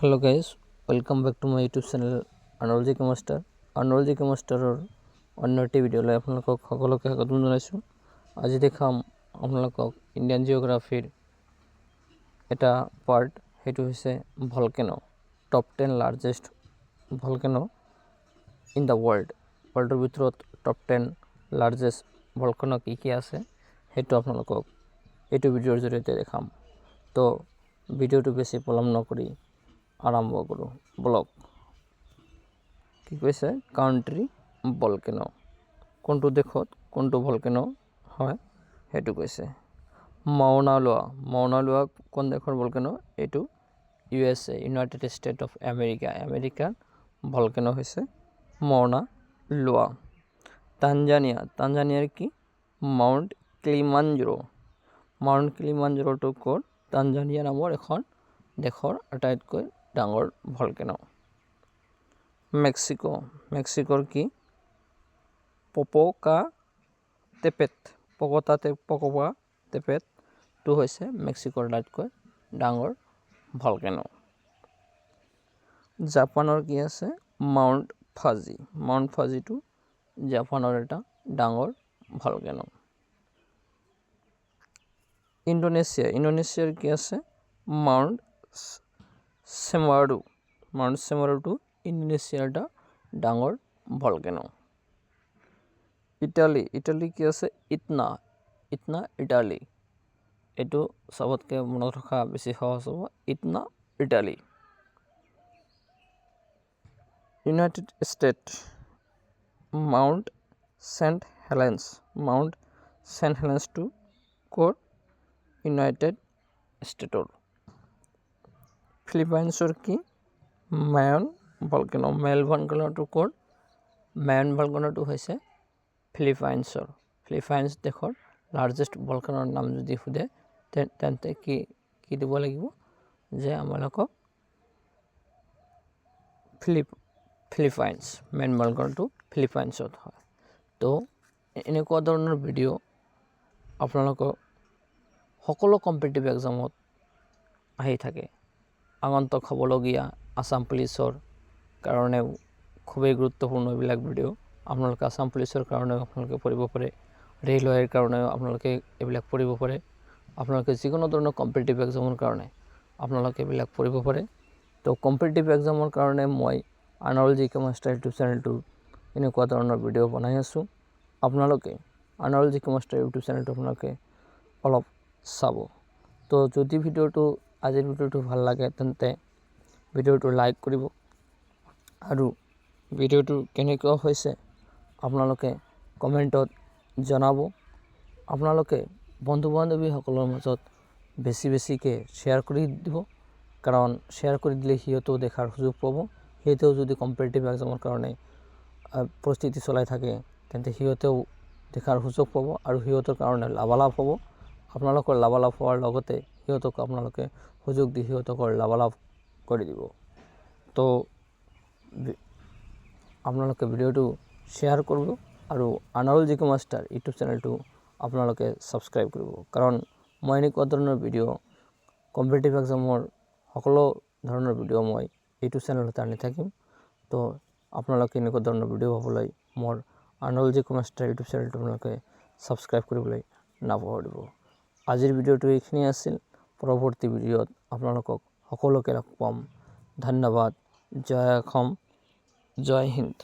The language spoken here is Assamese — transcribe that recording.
Hello guys, welcome back to my YouTube channel Anology Master. Anology Masterৰ অন্য এটি ভিডিঅ'লৈ আপোনালোকক সকলোকে স্বাগতম জনাইছোঁ। আজি দেখাম আপোনালোকক ইণ্ডিয়ান জিঅ'গ্ৰাফিৰ এটা পাৰ্ট, সেইটো হৈছে volcano, top 10 largest volcano in the world. ৱৰ্ল্ডৰ ভিতৰত টপ 10 লাৰ্জেষ্ট ভলকেনো কি আছে সেইটো আপোনালোকক এইটো ভিডিঅ'ৰ জৰিয়তে দেখাম। তো ভিডিঅ'টো বেছি পলম নকৰি আৰম্ভ কৰোঁ। ব্লগ কি কৈছে, কাউণ্ট্ৰি ভলকেনো, কোনটো দেশত কোনটো ভলকেনো হয় সেইটো কৈছে। মাউনা লোৱা কোন দেশৰ ভলকেনো? এইটো USA, United state of America, আমেৰিকাৰ ভলকেনো হৈছে মাউনা লোৱা। তানজানিয়াৰ কি? মাউণ্ট কিলিমাঞ্জাৰোটো ক'ত? তানজানিয়া নামৰ এখন দেশৰ আটাইতকৈ ডাঙৰ ভলকেনো। মেক্সিকোৰ কি? পপকাটেপেটটো হৈছে মেক্সিকোৰ আটাইতকৈ ডাঙৰ ভলকেনো। জাপানৰ কি আছে? মাউণ্ট ফাজিটো জাপানৰ এটা ডাঙৰ ভলকেনো। ইণ্ডোনেছিয়াৰ কি আছে? মাউণ্ট সেমাৰুটো ইণ্ডোনেছিয়াৰ এটা ডাঙৰ ভলকেনো। ইটালী কি আছে? ইটনা ইটালী, এইটো চবতকৈ মনত ৰখা বেছি সহজ হ'ব, Etna Italy. United state, mount saint হেলেন্সটো ক'ত? ইউনাইটেড ষ্টেটৰ। ফিলিপাইনছৰ কি? মায়ন ভলকেনোটো ক'ত? মায়ন ভলকেনোটো হৈছে ফিলিপাইনছ দেশৰ লাৰ্জেষ্ট ভলকেনোৰ নাম যদি সোধে তেন্তে কি দিব লাগিব যে আমালোকক ফিলিপাইনছ, মেইন ভলকেনোটো ফিলিপাইনছত হয়। তো এনেকুৱা ধৰণৰ ভিডিঅ' আপোনালোকক সকলো কম্পিটিটিভ এক্সামত আহি থাকে। আগন্তুক হ'বলগীয়া আছাম পুলিচৰ কাৰণেও খুবেই গুৰুত্বপূৰ্ণ এইবিলাক ভিডিঅ'। আপোনালোকে আছাম পুলিচৰ কাৰণেও আপোনালোকে পঢ়িব পাৰে, ৰেলৱেৰ কাৰণেও আপোনালোকে এইবিলাক পঢ়িব পাৰে। আপোনালোকে যিকোনো ধৰণৰ কম্পিটিটিভ এক্সামৰ কাৰণে আপোনালোকে এইবিলাক পঢ়িব পাৰে। তো কম্পিটিটিভ এক্সামৰ কাৰণে মই আনৰলজি মাষ্টাৰ ইউটিউব চেনেলটো এনেকুৱা ধৰণৰ ভিডিঅ' বনাই আছোঁ। আপোনালোকে আনৰলজি মাষ্টাৰ ইউটিউব চেনেলটো আপোনালোকে অলপ চাব। তো যদি আজিৰ ভিডিঅ'টো ভাল লাগে তেন্তে ভিডিঅ'টো লাইক কৰিব, আৰু ভিডিঅ'টো কেনেকুৱা হৈছে আপোনালোকে কমেণ্টত জনাব। আপোনালোকে বন্ধু বান্ধৱীসকলৰ মাজত বেছিকৈ শ্বেয়াৰ কৰি দিব, কাৰণ শ্বেয়াৰ কৰি দিলে সিহঁতেও দেখাৰ সুযোগ পাব। সিহঁতেও যদি কম্পিটিটিভ এক্সামৰ কাৰণে প্ৰস্তুতি চলাই থাকে তেন্তে সিহঁতেও দেখাৰ সুযোগ পাব, আৰু সিহঁতৰ কাৰণে লাভালাভ হ'ব। আপোনালোকৰ লাভালাভ হোৱাৰ লগতে সিহঁতক আপোনালোকে সুযোগ দি সিহঁতকৰ লাভালাভ কৰি দিব। তো আপোনালোকে ভিডিঅ'টো শ্বেয়াৰ কৰিব, আৰু আনৰলজি মাষ্টাৰ ইউটিউব চেনেলটো আপোনালোকে ছাবস্ক্ৰাইব কৰিব, কাৰণ মই এনেকুৱা ধৰণৰ ভিডিঅ' কম্পিটিটিভ এক্সামৰ সকলো ধৰণৰ ভিডিঅ' মই ইউটিউব চেনেলত আনি থাকিম। তো আপোনালোকে এনেকুৱা ধৰণৰ ভিডিঅ' পাবলৈ মোৰ আনৰলজি মাষ্টাৰ ইউটিউব চেনেলটো আপোনালোকে ছাবস্ক্ৰাইব কৰিবলৈ নাপাহৰিব। আজিৰ ভিডিঅ'টো এইখিনি আছিল। পৰৱৰ্তী ভিডিঅ'ত আপোনালোকক সকলোকে লগ পাম। ধন্যবাদ। জয় অসম, জয় হিন্দ।